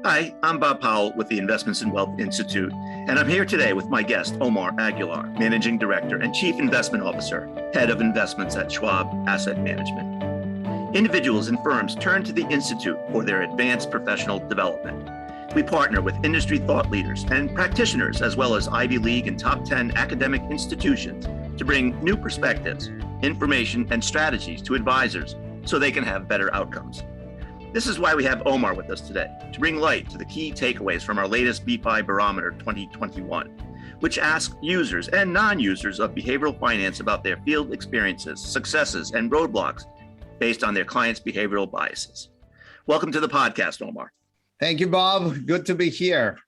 Hi, I'm Bob Powell with the Investments in Wealth Institute, and I'm here today with my guest, Omar Aguilar, Managing Director and Chief Investment Officer, Head of Investments at Schwab Asset Management. Individuals and firms turn to the Institute for their advanced professional development. We partner with industry thought leaders and practitioners, as well as Ivy League and top 10 academic institutions, to bring new perspectives, information, and strategies to advisors so they can have better outcomes. This is why we have Omar with us today, to bring light to the key takeaways from our latest B5 Barometer 2021, which asks users and non-users of behavioral finance about their field experiences, successes, and roadblocks based on their clients' behavioral biases. Welcome to the podcast, Omar. Thank you, Bob. Good to be here.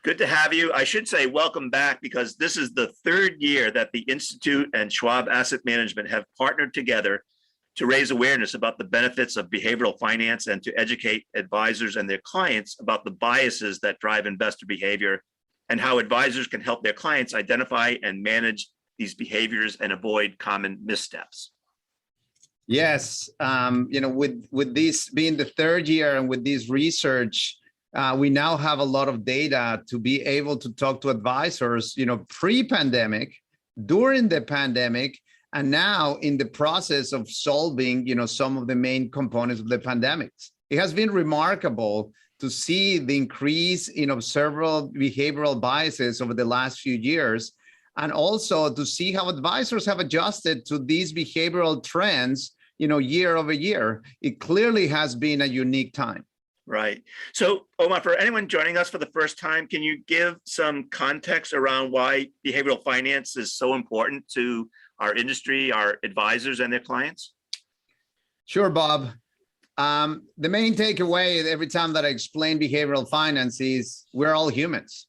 Good to have you. I should say welcome back because this is the third year that the Institute and Schwab Asset Management have partnered together to raise awareness about the benefits of behavioral finance and to educate advisors and their clients about the biases that drive investor behavior and how advisors can help their clients identify and manage these behaviors and avoid common missteps. Yes, with this being the third year and with this research, we now have a lot of data to be able to talk to advisors, pre-pandemic, during the pandemic, and now in the process of solving, some of the main components of the pandemics. It has been remarkable to see the increase in observable behavioral biases over the last few years, and also to see how advisors have adjusted to these behavioral trends, year over year. It clearly has been a unique time. Right. So, Omar, for anyone joining us for the first time, can you give some context around why behavioral finance is so important to our industry, our advisors, and their clients? Sure, Bob. The main takeaway every time that I explain behavioral finance is we're all humans.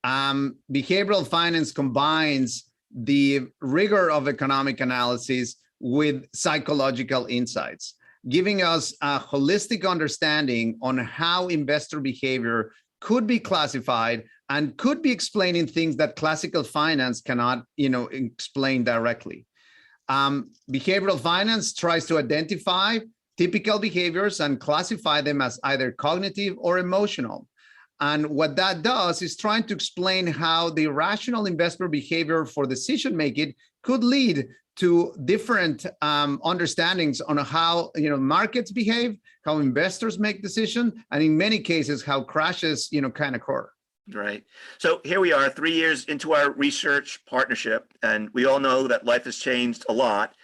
Behavioral finance combines the rigor of economic analysis with psychological insights, giving us a holistic understanding on how investor behavior could be classified and could be explaining things that classical finance cannot, explain directly. Behavioral finance tries to identify typical behaviors and classify them as either cognitive or emotional. And what that does is trying to explain how the rational investor behavior for decision-making could lead to different understandings on how markets behave, how investors make decisions, and in many cases, how crashes can occur. Right. So here we are 3 years into our research partnership, and we all know that life has changed a lot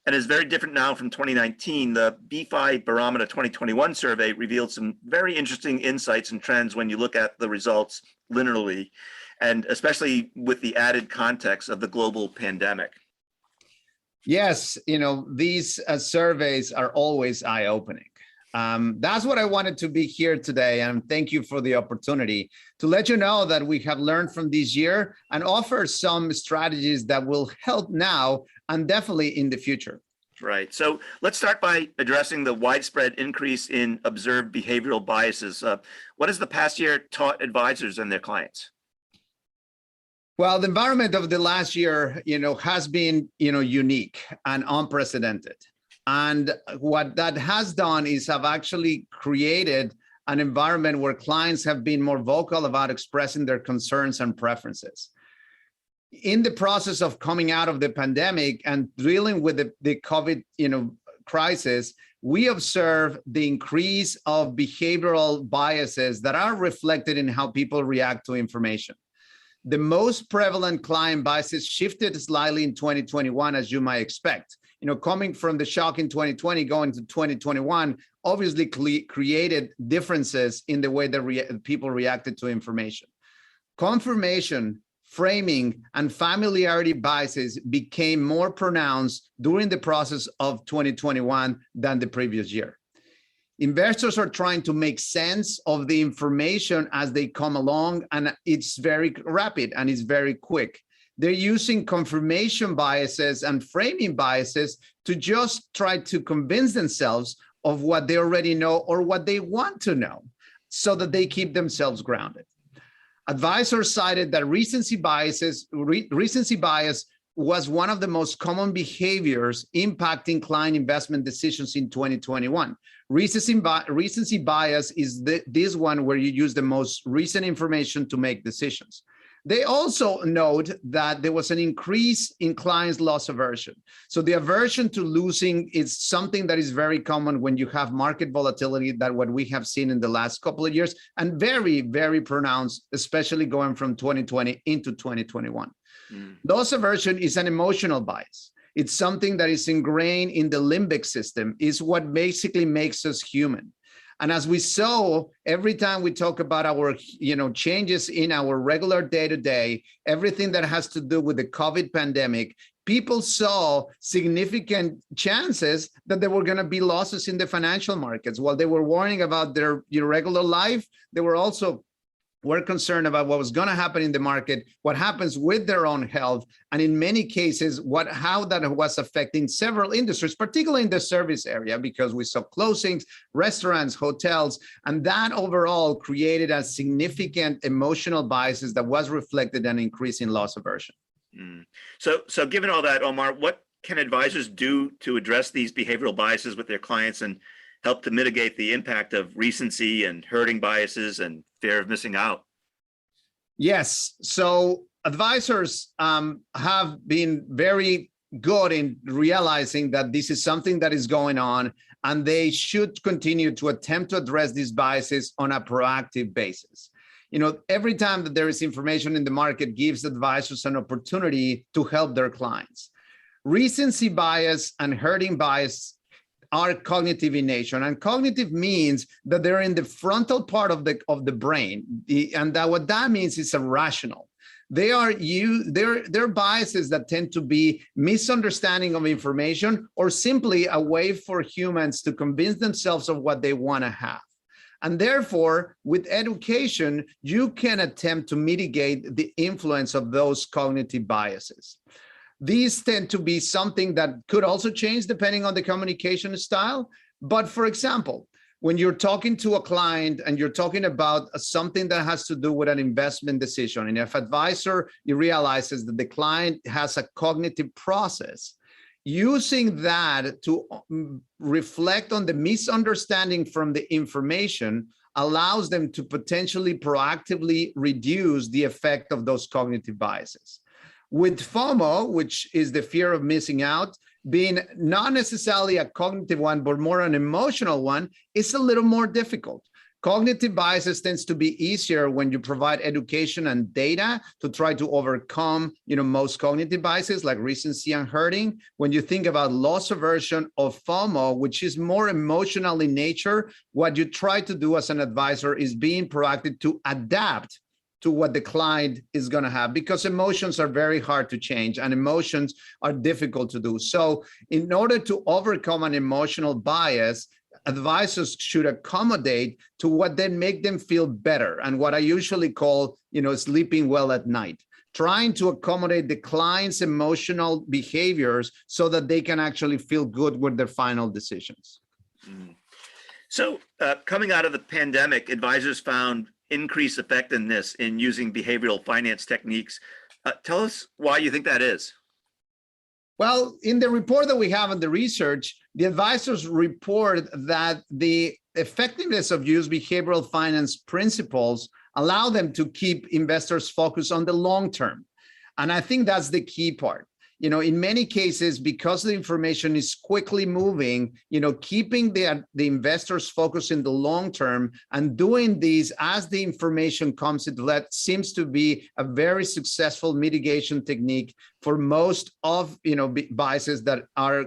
and is very different now from 2019. The B5 Barometer 2021 survey revealed some very interesting insights and trends when you look at the results linearly, and especially with the added context of the global pandemic. Yes, these surveys are always eye-opening. That's what I wanted to be here today, and thank you for the opportunity to let you know that we have learned from this year and offer some strategies that will help now and definitely in the future. Right. So let's start by addressing the widespread increase in observed behavioral biases. What has the past year taught advisors and their clients? Well, the environment of the last year, has been, unique and unprecedented. And what that has done is have actually created an environment where clients have been more vocal about expressing their concerns and preferences. In the process of coming out of the pandemic and dealing with the COVID, crisis, we observe the increase of behavioral biases that are reflected in how people react to information. The most prevalent client biases shifted slightly in 2021, as you might expect. Coming from the shock in 2020, going to 2021, obviously created differences in the way that people reacted to information. Confirmation, framing, and familiarity biases became more pronounced during the process of 2021 than the previous year. Investors are trying to make sense of the information as they come along, and it's very rapid and it's very quick. They're using confirmation biases and framing biases to just try to convince themselves of what they already know or what they want to know so that they keep themselves grounded. Advisors cited that recency bias was one of the most common behaviors impacting client investment decisions in 2021. Recency bias is this one where you use the most recent information to make decisions. They also note that there was an increase in clients' loss aversion. So the aversion to losing is something that is very common when you have market volatility, that what we have seen in the last couple of years, and very, very pronounced, especially going from 2020 into 2021. Loss aversion is an emotional bias. It's something that is ingrained in the limbic system, is what basically makes us human. And as we saw, every time we talk about our, changes in our regular day-to-day, everything that has to do with the COVID pandemic, people saw significant chances that there were going to be losses in the financial markets. While they were worrying about their regular life, they were also concerned about what was going to happen in the market, what happens with their own health, and in many cases, how that was affecting several industries, particularly in the service area, because we saw closings, restaurants, hotels, and that overall created a significant emotional biases that was reflected in an increase in loss aversion. So given all that, Omar, what can advisors do to address these behavioral biases with their clients and help to mitigate the impact of recency and herding biases and fear of missing out? Yes, so advisors have been very good in realizing that this is something that is going on, and they should continue to attempt to address these biases on a proactive basis. Every time that there is information in the market gives advisors an opportunity to help their clients. Recency bias and herding bias are cognitive in nature, and cognitive means that they're in the frontal part of the brain, and that what that means is irrational. They're biases that tend to be misunderstanding of information, or simply a way for humans to convince themselves of what they want to have. And therefore, with education, you can attempt to mitigate the influence of those cognitive biases. These tend to be something that could also change depending on the communication style. But for example, when you're talking to a client and you're talking about something that has to do with an investment decision, and if advisor realizes that the client has a cognitive process, using that to reflect on the misunderstanding from the information allows them to potentially proactively reduce the effect of those cognitive biases. With FOMO, which is the fear of missing out, being not necessarily a cognitive one, but more an emotional one, it's a little more difficult. Cognitive biases tends to be easier when you provide education and data to try to overcome, most cognitive biases like recency and herding. When you think about loss aversion or FOMO, which is more emotional in nature, what you try to do as an advisor is being proactive to adapt to what the client is going to have, because emotions are very hard to change and emotions are difficult to do. So in order to overcome an emotional bias, advisors should accommodate to what then make them feel better, and what I usually call, sleeping well at night, trying to accommodate the client's emotional behaviors so that they can actually feel good with their final decisions. So coming out of the pandemic, advisors found increased effectiveness in using behavioral finance techniques. Tell us why you think that is. Well, in the report that we have in the research, the advisors report that the effectiveness of use behavioral finance principles allow them to keep investors focused on the long term. And I think that's the key part. In many cases, because the information is quickly moving, keeping the investors focused in the long term and doing these as the information comes into that seems to be a very successful mitigation technique for most of, biases that are,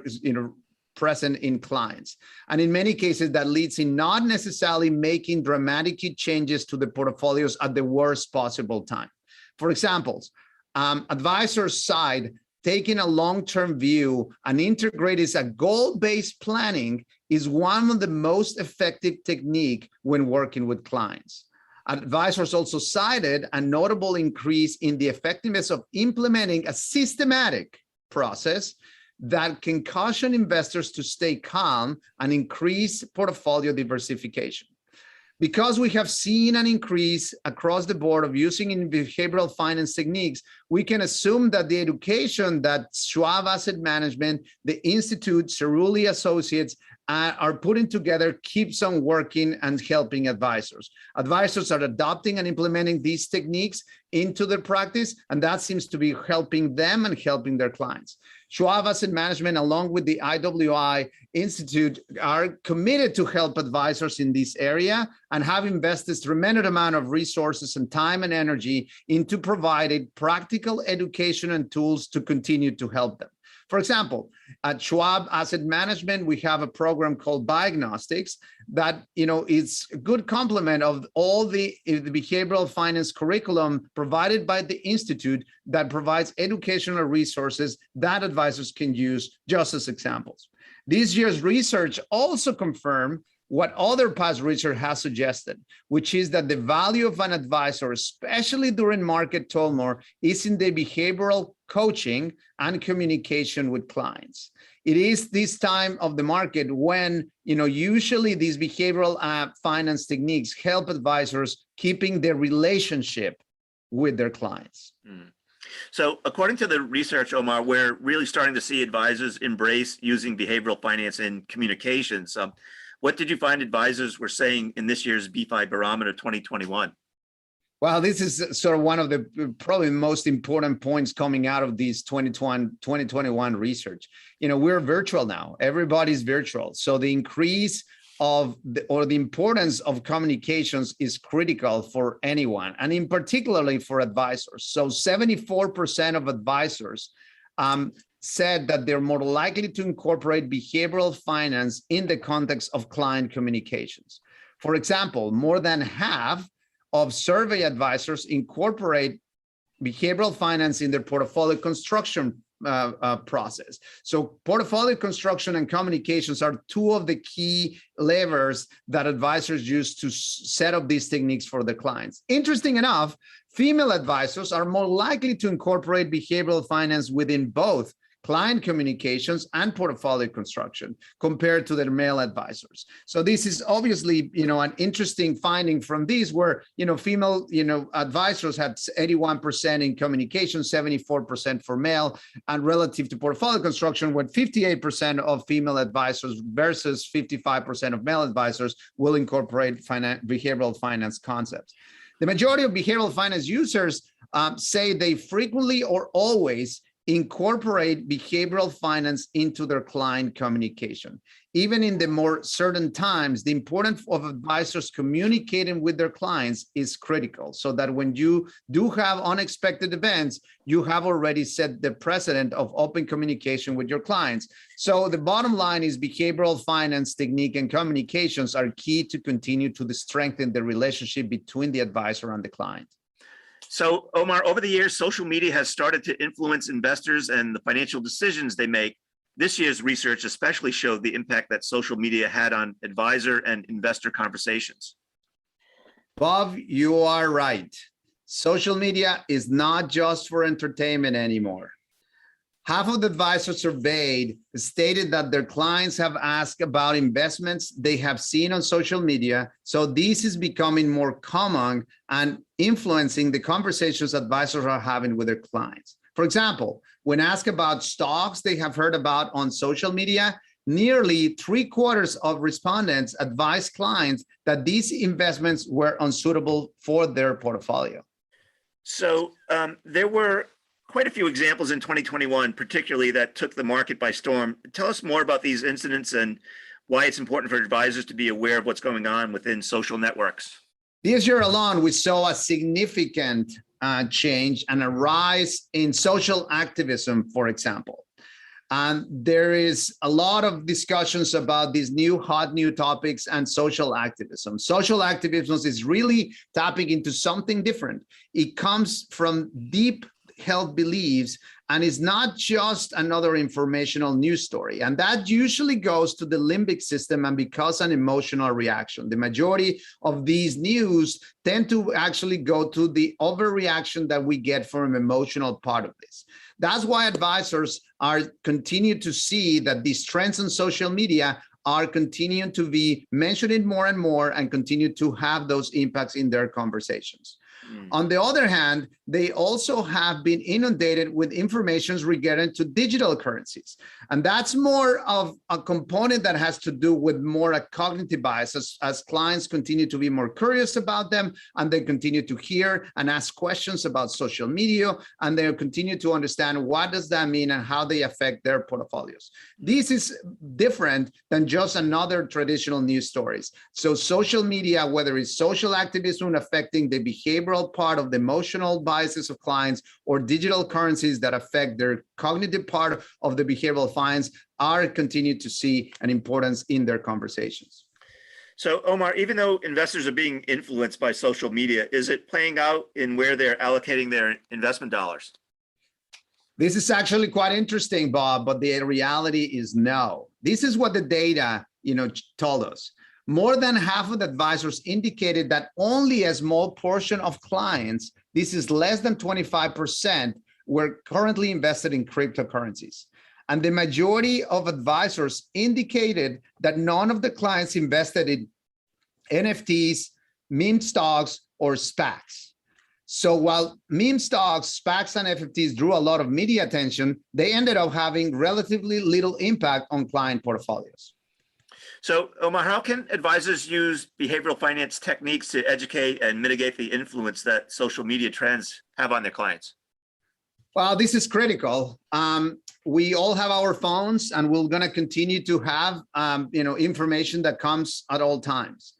present in clients. And in many cases, that leads in not necessarily making dramatic changes to the portfolios at the worst possible time. For example, advisors side, taking a long-term view and integrating a goal-based planning is one of the most effective techniques when working with clients. Advisors also cited a notable increase in the effectiveness of implementing a systematic process that can caution investors to stay calm and increase portfolio diversification. Because we have seen an increase across the board of using in behavioral finance techniques, we can assume that the education that Schwab Asset Management, the Institute, Cerulli Associates are putting together keeps on working and helping advisors. Advisors are adopting and implementing these techniques into their practice, and that seems to be helping them and helping their clients. Schwab Asset Management, along with the IWI Institute, are committed to help advisors in this area and have invested tremendous amount of resources and time and energy into providing practical education and tools to continue to help them. For example, at Schwab Asset Management, we have a program called Diagnostics that is a good complement of all the behavioral finance curriculum provided by the Institute that provides educational resources that advisors can use just as examples. This year's research also confirmed what other past research has suggested, which is that the value of an advisor, especially during market turmoil, is in the behavioral coaching and communication with clients. It is this time of the market when, usually these behavioral finance techniques help advisors keeping their relationship with their clients. So according to the research, Omar, we're really starting to see advisors embrace using behavioral finance in communications. What did you find advisors were saying in this year's B5 Barometer 2021? Well, this is sort of one of the probably most important points coming out of these 2021 research. We're virtual now. Everybody's virtual. So the increase of the importance of communications is critical for anyone, and in particularly for advisors. So 74% of advisors said that they're more likely to incorporate behavioral finance in the context of client communications. For example, more than half of survey advisors incorporate behavioral finance in their portfolio construction process. So portfolio construction and communications are two of the key levers that advisors use to set up these techniques for their clients. Interesting enough, female advisors are more likely to incorporate behavioral finance within both client communications and portfolio construction compared to their male advisors. So this is obviously, an interesting finding from these where, female, advisors had 81% in communication, 74% for male, and relative to portfolio construction, with 58% of female advisors versus 55% of male advisors will incorporate behavioral finance concepts. The majority of behavioral finance users say they frequently or always incorporate behavioral finance into their client communication. Even in the more certain times, the importance of advisors communicating with their clients is critical, so that when you do have unexpected events, you have already set the precedent of open communication with your clients. So the bottom line is behavioral finance technique and communications are key to continue to strengthen the relationship between the advisor and the client. So, Omar, over the years, social media has started to influence investors and the financial decisions they make. This year's research especially showed the impact that social media had on advisor and investor conversations. Bob, you are right. Social media is not just for entertainment anymore. Half of the advisors surveyed stated that their clients have asked about investments they have seen on social media. So this is becoming more common and influencing the conversations advisors are having with their clients. For example, when asked about stocks they have heard about on social media, nearly 3/4 of respondents advised clients that these investments were unsuitable for their portfolio. So there were quite a few examples in 2021, particularly that took the market by storm. Tell us more about these incidents and why it's important for advisors to be aware of what's going on within social networks. This year alone, we saw a significant change and a rise in social activism, for example. And there is a lot of discussions about these hot new topics and social activism. Social activism is really tapping into something different. It comes from deep held beliefs and is not just another informational news story. And that usually goes to the limbic system and becomes an emotional reaction. The majority of these news tend to actually go to the overreaction that we get from an emotional part of this. That's why advisors continue to see that these trends on social media are continuing to be mentioned more and more and continue to have those impacts in their conversations. On the other hand, they also have been inundated with information regarding to digital currencies. And that's more of a component that has to do with more a cognitive bias as clients continue to be more curious about them, and they continue to hear and ask questions about social media, and they continue to understand what does that mean and how they affect their portfolios. This is different than just another traditional news stories. So social media, whether it's social activism affecting the behavioral part of the emotional biases of clients, or digital currencies that affect their cognitive part of the behavioral finds, are continued to see an importance in their conversations. So Omar, even though investors are being influenced by social media, is it playing out in where they're allocating their investment dollars? This is actually quite interesting, Bob, but the reality is no. This is what the data, told us. More than half of the advisors indicated that only a small portion of clients, this is less than 25%, were currently invested in cryptocurrencies. And the majority of advisors indicated that none of the clients invested in NFTs, meme stocks, or SPACs. So while meme stocks, SPACs, and NFTs drew a lot of media attention, they ended up having relatively little impact on client portfolios. So Omar, how can advisors use behavioral finance techniques to educate and mitigate the influence that social media trends have on their clients? Well, this is critical. We all have our phones, and we're going to continue to have information that comes at all times.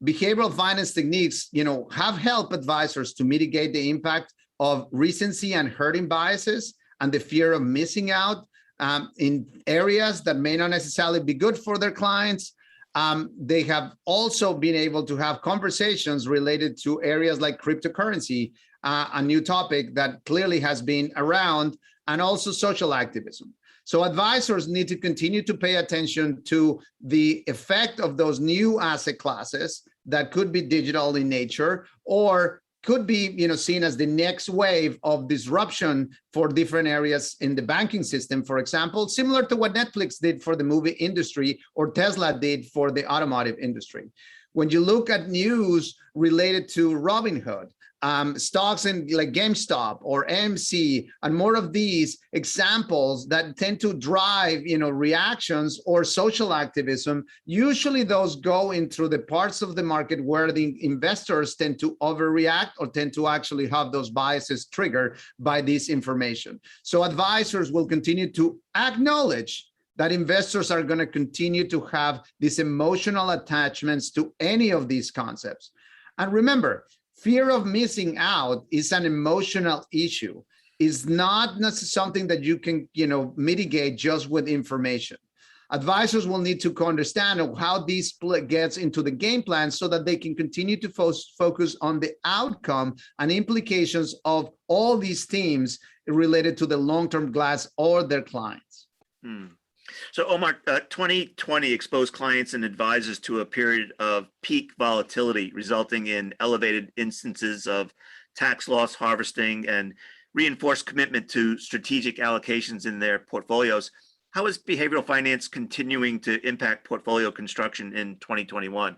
Behavioral finance techniques, have helped advisors to mitigate the impact of recency and herding biases and the fear of missing out in areas that may not necessarily be good for their clients. They have also been able to have conversations related to areas like cryptocurrency, a new topic that clearly has been around, and also social activism. So advisors need to continue to pay attention to the effect of those new asset classes that could be digital in nature, or could be seen as the next wave of disruption for different areas in the banking system, for example, similar to what Netflix did for the movie industry or Tesla did for the automotive industry. When you look at news related to Robinhood, stocks in like GameStop or AMC, and more of these examples that tend to drive, reactions or social activism, usually those go into the parts of the market where the investors tend to overreact or tend to actually have those biases triggered by this information. So advisors will continue to acknowledge that investors are going to continue to have these emotional attachments to any of these concepts. And remember, fear of missing out is an emotional issue. It's not necessarily something that you can, mitigate just with information. Advisors will need to understand how this gets into the game plan so that they can continue to focus on the outcome and implications of all these themes related to the long-term glass or their clients. So Omar, 2020 exposed clients and advisors to a period of peak volatility, resulting in elevated instances of tax loss harvesting and reinforced commitment to strategic allocations in their portfolios. How is behavioral finance continuing to impact portfolio construction in 2021?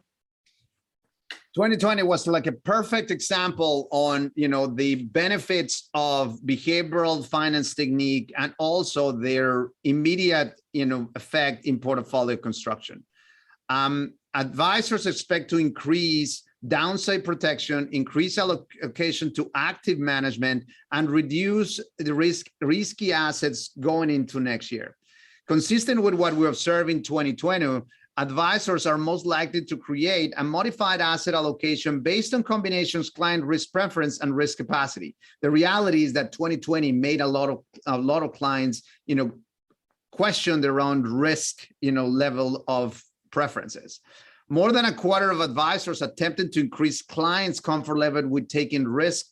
2020 was like a perfect example on, the benefits of behavioral finance technique and also their immediate, effect in portfolio construction. Advisors expect to increase downside protection, increase allocation to active management, and reduce the risky assets going into next year. Consistent with what we observed in 2020, advisors are most likely to create a modified asset allocation based on combinations, client risk preference, and risk capacity. The reality is that 2020 made a lot of clients, question their own risk, level of preferences. More than a quarter of advisors attempted to increase clients' comfort level with taking risk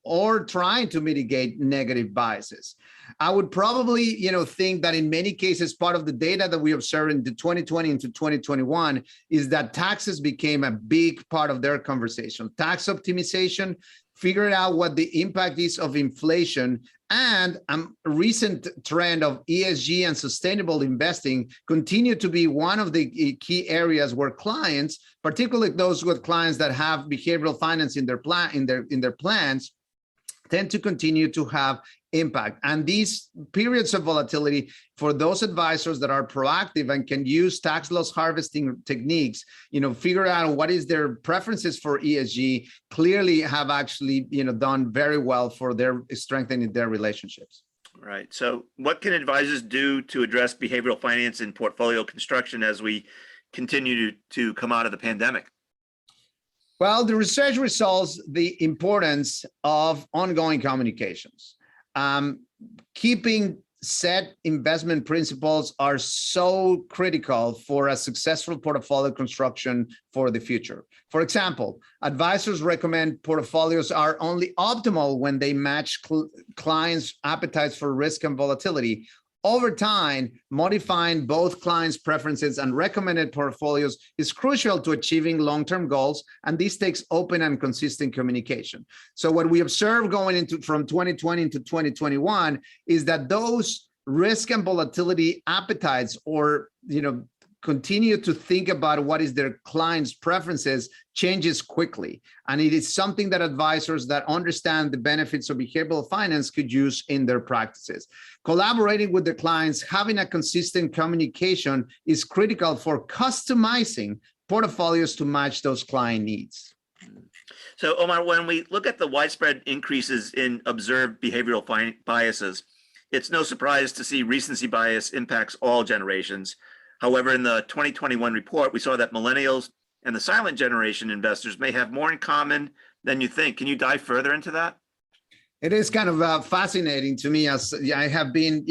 or trying to mitigate negative biases. I would probably, think that in many cases, part of the data that we observed in the 2020 into 2021 is that taxes became a big part of their conversation. Tax optimization, figuring out what the impact is of inflation And a recent trend of ESG and sustainable investing continue to be one of the key areas where clients, particularly those with clients that have behavioral finance in their plans, tend to continue to have impact. And these periods of volatility, for those advisors that are proactive and can use tax loss harvesting techniques, figure out what is their preferences for ESG, clearly have actually, done very well for their strengthening their relationships. Right. So what can advisors do to address behavioral finance in portfolio construction as we continue to come out of the pandemic? Well, the research results the importance of ongoing communications. Keeping set investment principles are so critical for a successful portfolio construction for the future. For example, advisors recommend portfolios are only optimal when they match clients' appetites for risk and volatility. Over time, modifying both clients' preferences and recommended portfolios is crucial to achieving long-term goals, and this takes open and consistent communication. So what we observe going into from 2020 to 2021 is that those risk and volatility appetites, or continue to think about what is their clients' preferences, changes quickly. And it is something that advisors that understand the benefits of behavioral finance could use in their practices. Collaborating with the clients, having a consistent communication is critical for customizing portfolios to match those client needs. So Omar, when we look at the widespread increases in observed behavioral biases, it's no surprise to see recency bias impacts all generations. However, in the 2021 report, we saw that millennials and the silent generation investors may have more in common than you think. Can you dive further into that? It is kind of fascinating to me, as I have been,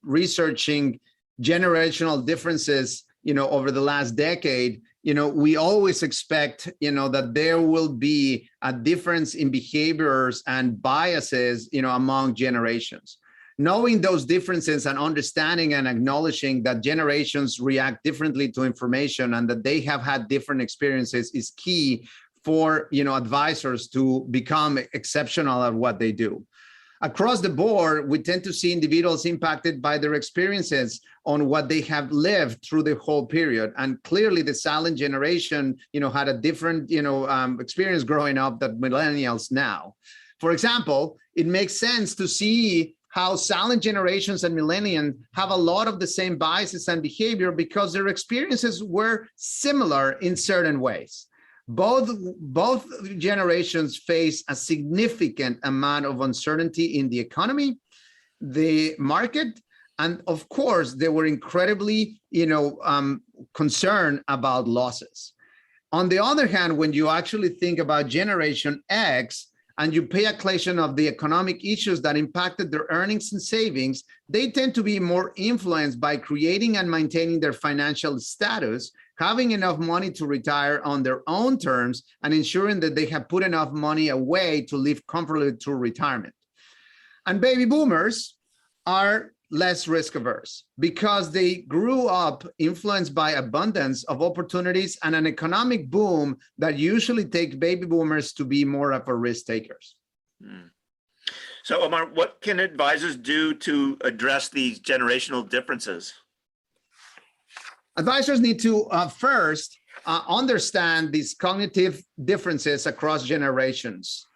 researching generational differences, over the last decade. We always expect, that there will be a difference in behaviors and biases, among generations. Knowing those differences and understanding and acknowledging that generations react differently to information and that they have had different experiences is key for advisors to become exceptional at what they do. Across the board, we tend to see individuals impacted by their experiences on what they have lived through the whole period. And clearly the silent generation, had a different, experience growing up than millennials now. For example, it makes sense to see how silent generations and millennials have a lot of the same biases and behavior because their experiences were similar in certain ways. Both generations face a significant amount of uncertainty in the economy, the market, and of course, they were incredibly, concerned about losses. On the other hand, when you actually think about Generation X, and you pay attention of the economic issues that impacted their earnings and savings, they tend to be more influenced by creating and maintaining their financial status, having enough money to retire on their own terms, and ensuring that they have put enough money away to live comfortably through retirement. And baby boomers are less risk averse because they grew up influenced by abundance of opportunities and an economic boom that usually take baby boomers to be more of a risk takers. So Omar, what can advisors do to address these generational differences? Advisors need to first understand these cognitive differences across generations.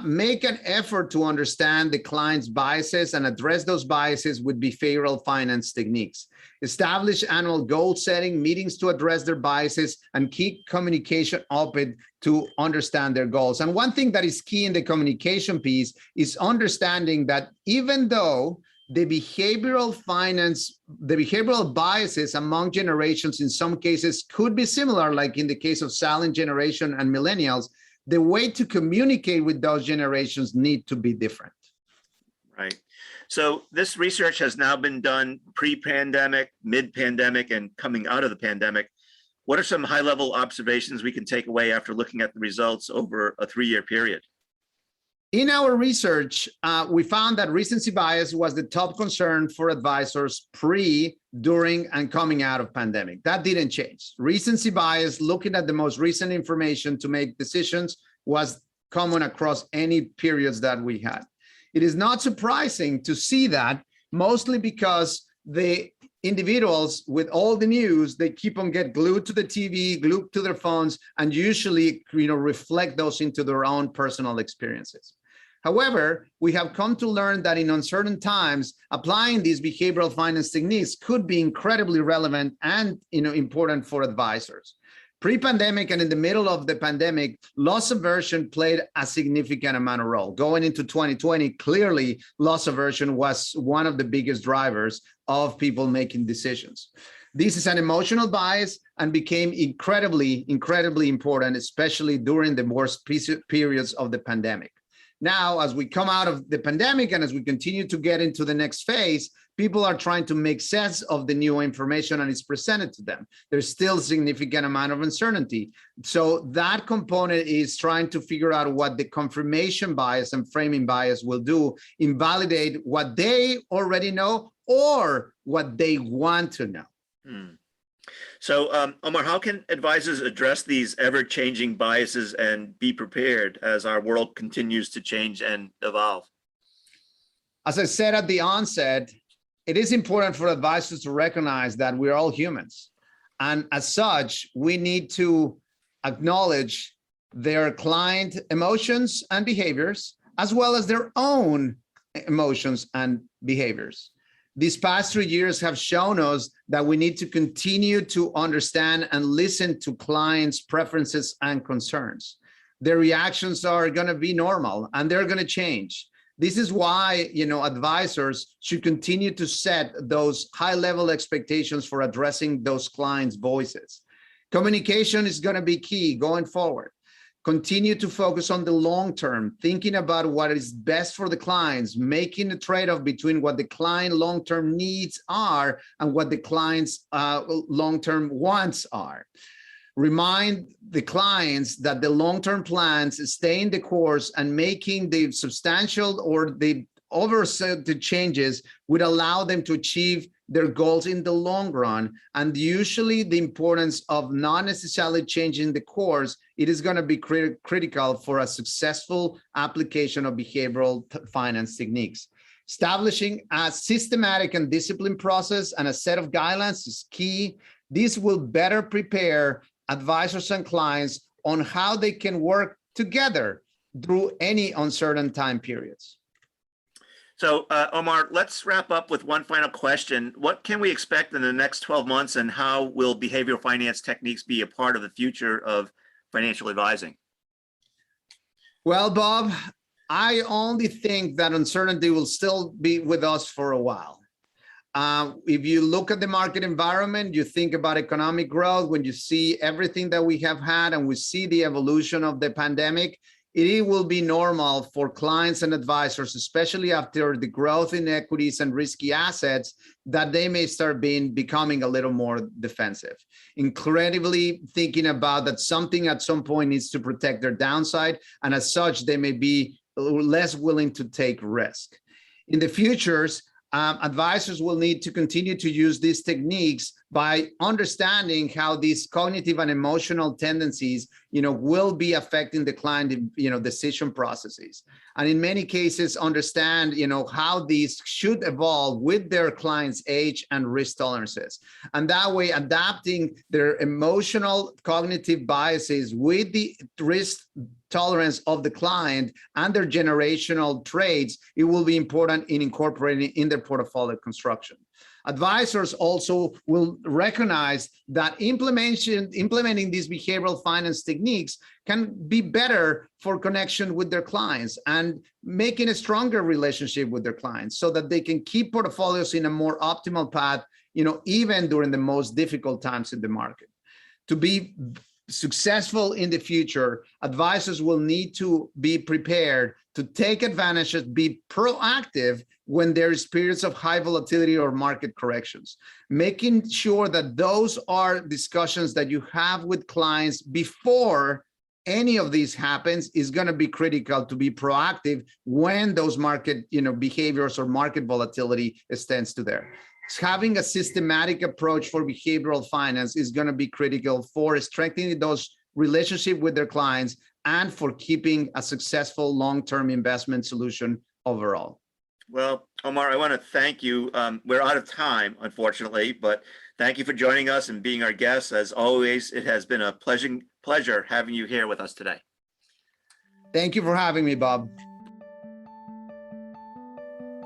Make an effort to understand the client's biases and address those biases with behavioral finance techniques. Establish annual goal setting meetings to address their biases and keep communication open to understand their goals. And one thing that is key in the communication piece is understanding that even though the behavioral biases among generations in some cases could be similar, like in the case of silent generation and millennials, the way to communicate with those generations need to be different. Right. So this research has now been done pre-pandemic, mid-pandemic, and coming out of the pandemic. What are some high-level observations we can take away after looking at the results over a 3-year period? In our research, we found that recency bias was the top concern for advisors pre, during, and coming out of pandemic. That didn't change. Recency bias, looking at the most recent information to make decisions, was common across any periods that we had. It is not surprising to see that, mostly because the individuals with all the news, they keep on get glued to the TV, glued to their phones, and usually, reflect those into their own personal experiences. However, we have come to learn that in uncertain times, applying these behavioral finance techniques could be incredibly relevant and important for advisors. Pre-pandemic and in the middle of the pandemic, loss aversion played a significant amount of role. Going into 2020, clearly loss aversion was one of the biggest drivers of people making decisions. This is an emotional bias and became incredibly important, especially during the worst periods of the pandemic. Now, as we come out of the pandemic and as we continue to get into the next phase, people are trying to make sense of the new information and it's presented to them. There's still a significant amount of uncertainty. So that component is trying to figure out what the confirmation bias and framing bias will do, invalidate what they already know or what they want to know. So, Omar, how can advisors address these ever-changing biases and be prepared as our world continues to change and evolve? As I said at the onset, it is important for advisors to recognize that we're all humans. And as such, we need to acknowledge their client emotions and behaviors, as well as their own emotions and behaviors. These past 3 years have shown us that we need to continue to understand and listen to clients' preferences and concerns. Their reactions are going to be normal and they're going to change. This is why, advisors should continue to set those high-level expectations for addressing those clients' voices. Communication is going to be key going forward. Continue to focus on the long term, thinking about what is best for the clients, making a trade-off between what the client long-term needs are and what the client's long-term wants are. Remind the clients that the long-term plans stay in the course, and making the substantial or the oversight changes would allow them to achieve their goals in the long run. And usually the importance of not necessarily changing the course, it is going to be critical for a successful application of behavioral finance techniques. Establishing a systematic and disciplined process and a set of guidelines is key. This will better prepare advisors and clients on how they can work together through any uncertain time periods. So, Omar, let's wrap up with one final question. What can we expect in the next 12 months, and how will behavioral finance techniques be a part of the future of financial advising? Well, Bob, I only think that uncertainty will still be with us for a while. If you look at the market environment, you think about economic growth, when you see everything that we have had and we see the evolution of the pandemic, it will be normal for clients and advisors, especially after the growth in equities and risky assets, that they may start becoming a little more defensive. Incredibly thinking about that something at some point needs to protect their downside, and as such, they may be less willing to take risk. In the futures, advisors will need to continue to use these techniques by understanding how these cognitive and emotional tendencies, will be affecting the client, decision processes. And in many cases, understand, how these should evolve with their client's age and risk tolerances. And that way, adapting their emotional cognitive biases with the risk tolerance of the client and their generational traits, it will be important in incorporating in their portfolio construction. Advisors also will recognize that implementing these behavioral finance techniques can be better for connection with their clients and making a stronger relationship with their clients, so that they can keep portfolios in a more optimal path, even during the most difficult times in the market. To be successful in the future, advisors will need to be prepared to take advantage of, be proactive when there is periods of high volatility or market corrections. Making sure that those are discussions that you have with clients before any of these happens is going to be critical, to be proactive when those market behaviors or market volatility extends to there. Having a systematic approach for behavioral finance is going to be critical for strengthening those relationships with their clients and for keeping a successful long-term investment solution overall. Well, Omar, I want to thank you. We're out of time, unfortunately, but thank you for joining us and being our guest. As always, it has been a pleasure having you here with us today. Thank you for having me, Bob.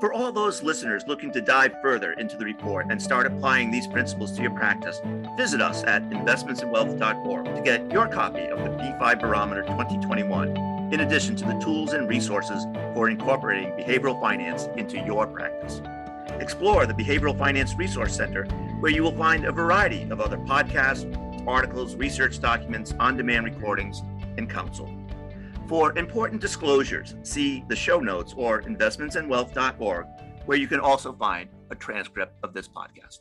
For all those listeners looking to dive further into the report and start applying these principles to your practice, visit us at investmentsandwealth.org to get your copy of the P5 Barometer 2021, in addition to the tools and resources for incorporating behavioral finance into your practice. Explore the Behavioral Finance Resource Center, where you will find a variety of other podcasts, articles, research documents, on-demand recordings, and counsel. For important disclosures, see the show notes or investmentsandwealth.org, where you can also find a transcript of this podcast.